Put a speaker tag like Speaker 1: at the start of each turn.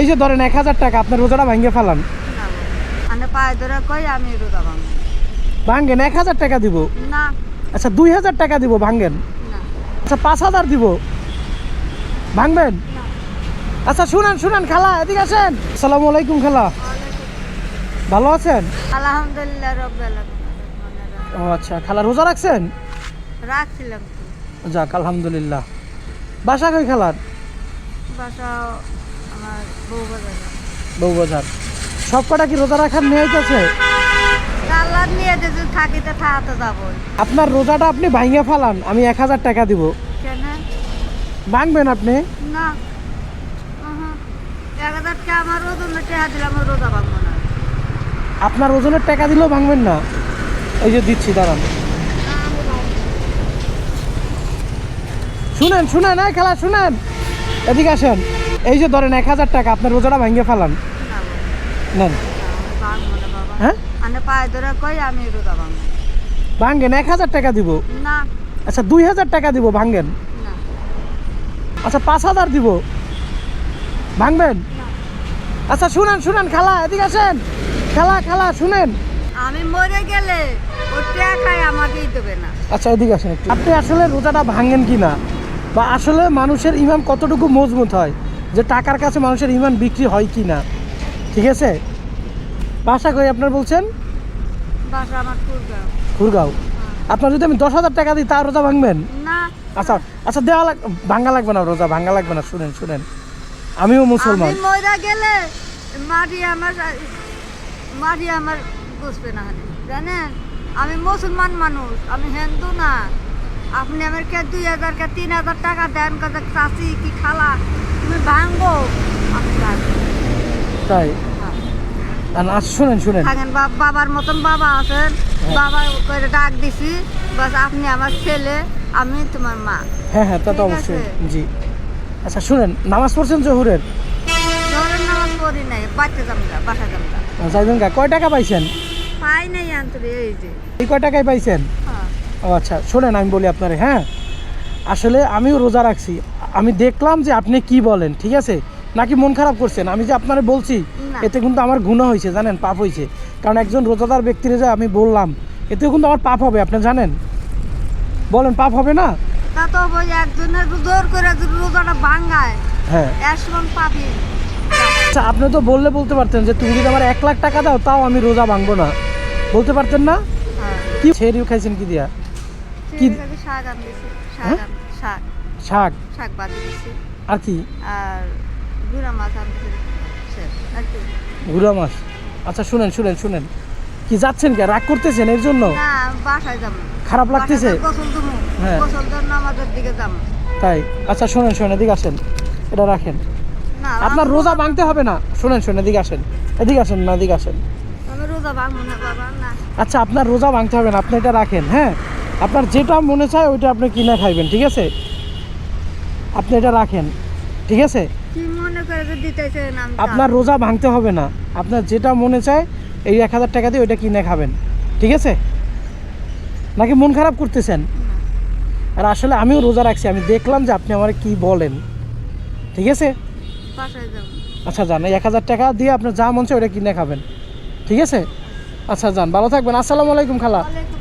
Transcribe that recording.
Speaker 1: যে ধরেন 1000 টাকা আপনার রোজাটা ভাঙিয়ে ফেলান।
Speaker 2: আমি পায়ে ধরে কই আমি রোজা ভাঙবো
Speaker 1: ভাঙেন 1000 টাকা দিব।
Speaker 2: না।
Speaker 1: আচ্ছা 2000 টাকা দিব, ভাঙেন।
Speaker 2: না
Speaker 1: আচ্ছা 5000 দিব, ভাঙবেন? আচ্ছা শুনেন শুনেন খালা, এদিকে আসেন। আসসালামু আলাইকুম খালা, ভালো আছেন?
Speaker 2: আলহামদুলিল্লাহ রব্বিল আলামিন।
Speaker 1: ও আচ্ছা, খালা রোজা রাখছেন?
Speaker 2: রাখছিলাম তো।
Speaker 1: যাক আলহামদুলিল্লাহ। বাসা কই খালার?
Speaker 2: বাসা আমার বউ বাজারে।
Speaker 1: বউবাজার। সব কটা কি রোজা রাখার নিয়ত আছে?
Speaker 2: আল্লাহ নিয়ে যদি থাকিতে থাকতে যাবো।
Speaker 1: আপনার রোজাটা আপনি ভাঙিয়ে ফেলান, আমি 1000 টাকা দিব।
Speaker 2: কেন?
Speaker 1: ভাঙবেন আপনি?
Speaker 2: না 1000 টাকা আমার ওজনে টাকা দিলে আমার রোজা ভাঙবো না।
Speaker 1: আপনার ওজনের টাকা দিলেও ভাঙবেন না? এই যে দিচ্ছি, দাঁড়ান। শুনেন শুনেন, এই খালা শুনেন, এদিকে আসেন। এই যে ধরেন 1000 টাকা আপনার রোজাটা ভাঙিয়ে ফেলান, নেন।
Speaker 2: ভাঙবো না বাবা।
Speaker 1: হ্যাঁ
Speaker 2: আমি পায়ে ধরে কই আমি রোজা ভাঙবো
Speaker 1: ভাঙেন, 1000 টাকা দিব।
Speaker 2: না।
Speaker 1: আচ্ছা 2000 টাকা দিব, ভাঙেন।
Speaker 2: না
Speaker 1: আচ্ছা 5000 দিব, ভাঙবেন? আচ্ছা শুনেন শুনেন খালা, এদিকে আসেন। খালা খালা শুনেন।
Speaker 2: আমি মরে গেলে ও টাকাই আমাকেই দেবে না।
Speaker 1: আচ্ছা এদিকে আসেন একটু। আপনি আসলে রোজাটা ভাঙেন কি না, বা আসলে মানুষের ইমান কতটুকু মজবুত হয়, যে টাকার কাছে মানুষের ইমান বিক্রি হয় কি না, ঠিক আছে? বাসা কই আপনার বলছেন?
Speaker 2: বাসা আমার কুরগাঁও।
Speaker 1: খুরগাঁও। আপনার যদি আমি 10,000 টাকা দিই, তা রোজা ভাঙবেন?
Speaker 2: না
Speaker 1: আচ্ছা আচ্ছা দেওয়া ভাঙা লাগবে না, রোজা ভাঙা লাগবে না। শুনেন শুনেন, আমিও মুসলমান।
Speaker 2: আমি মরে গেলে মাটি আমার বুঝবে না জানেন। আমি মুসলমান মানুষ, আমি হিন্দু না। আপনি আমাকে 2000 কে 3000 টাকা দেন, কথা চাষি কি খালা তুমি ভাঙবো, আমি ভাঙবো।
Speaker 1: তাই? আর শুনেন শুনেন,
Speaker 2: থাকেন বাবার মতন বাবা আছেন, বাবা করে ডাক দিছি, বাস আপনি আমার ছেলে, আমি তোমার মা।
Speaker 1: হ্যাঁ হ্যাঁ, তা তো
Speaker 2: ঠিক
Speaker 1: অবশ্যই,
Speaker 2: আছে।
Speaker 1: জি। আচ্ছা শুনেন, নামাজ পড়ছেন জহুরের?
Speaker 2: ধরেন নামাজ পড়ি নাই, বাচ্চা জামলা বাসা জামলা
Speaker 1: যাইবেন গা, কয় টাকা পাইছেন?
Speaker 2: পাই নাই আন্তরে এই যে।
Speaker 1: এই কয় টাকায় পাইছেন?
Speaker 2: হ্যাঁ।
Speaker 1: ও আচ্ছা শোনেন, আমি বলি আপনারে, হ্যাঁ আসলে আমিও রোজা রাখছি, আমি দেখলাম যে আপনি কি বলেন, ঠিক আছে? নাকি মন খারাপ করছেন? আমি যে আপনারে বলছি,
Speaker 2: না।
Speaker 1: এতে কিন্তু আমার গুনাহ হয়েছে জানেন, পাপ হয়েছে। কারণ একজন রোজাদার ব্যক্তির যে আমি বললাম, এতেও কিন্তু আমার পাপ হবে, আপনি জানেন? বলেন পাপ হবে না?
Speaker 2: তা তো ওই একজনের জোর করে যদি রোজাটা ভাঙায়,
Speaker 1: হ্যাঁ।
Speaker 2: এসমান পাবি।
Speaker 1: আচ্ছা আপনি তো বললে বলতে পারতেন যে তুমি যদি আমার 1 লাখ টাকা দাও, তাও আমি রোজা ভাঙবো না, বলতে পারতেন না?
Speaker 2: হ্যাঁ।
Speaker 1: কি সেরিও খাইছেন কি দিয়া? কি?
Speaker 2: ঠিক আছে, শাক আনতেছি,
Speaker 1: হ্যাঁ?
Speaker 2: শাক
Speaker 1: শাক?
Speaker 2: শাক বাজি দিছি,
Speaker 1: আর কি?
Speaker 2: আর গুঁড়া মাছ আনতেছি, আর কি?
Speaker 1: গুড়া মাছ। আচ্ছা শুনেন শুনেন শুনেন, কি যাচ্ছেন কে, রাগ করতেছেন এর জন্য?
Speaker 2: না বাসায় যাবো।
Speaker 1: খারাপ লাগতেছে?
Speaker 2: বাসায় গোসল দেবো,
Speaker 1: হ্যাঁ।
Speaker 2: গোসল দিয়ে নামাজের দিকে যাবো।
Speaker 1: তাই? আচ্ছা শুনেন শুনেন, এদিকে আসেন, এটা রাখেন।
Speaker 2: না
Speaker 1: আপনার
Speaker 2: আমি
Speaker 1: রোজা ভাঙতে হবে না। শুনেন শুনেন, এদিকে আসেন, এদিকে আসেন না, এদিকে আসেন।
Speaker 2: আমি রোজা ভাঙবো না বাবা, না।
Speaker 1: আচ্ছা আপনার রোজা ভাঙতে হবে না, আপনি এটা রাখেন, হ্যাঁ? আপনার যেটা মনে চায় ওইটা আপনি কিনে খাইবেন, ঠিক আছে? আপনি এটা রাখেন, ঠিক আছে?
Speaker 2: কি মনে করে যে দিতেছেন আমি
Speaker 1: আপনার রোজা ভাঙতে হবে না, আপনার যেটা মনে চায় এই 1000 টাকা দিয়ে ওইটা কিনে খাবেন, ঠিক আছে? নাকি মন খারাপ করতেছেন? আর আসলে আমিও রোজা রাখছি, আমি দেখলাম যে আপনি আমার কি বলেন, ঠিক আছে?
Speaker 2: বাসায় যাবো।
Speaker 1: আচ্ছা যান, এই 1000 টাকা দিয়ে আপনার যা মন চায় ওইটা কিনে খাবেন, ঠিক আছে? আচ্ছা যান, ভালো থাকবেন। আসসালামু আলাইকুম খালা।
Speaker 2: ওয়ালাইকুম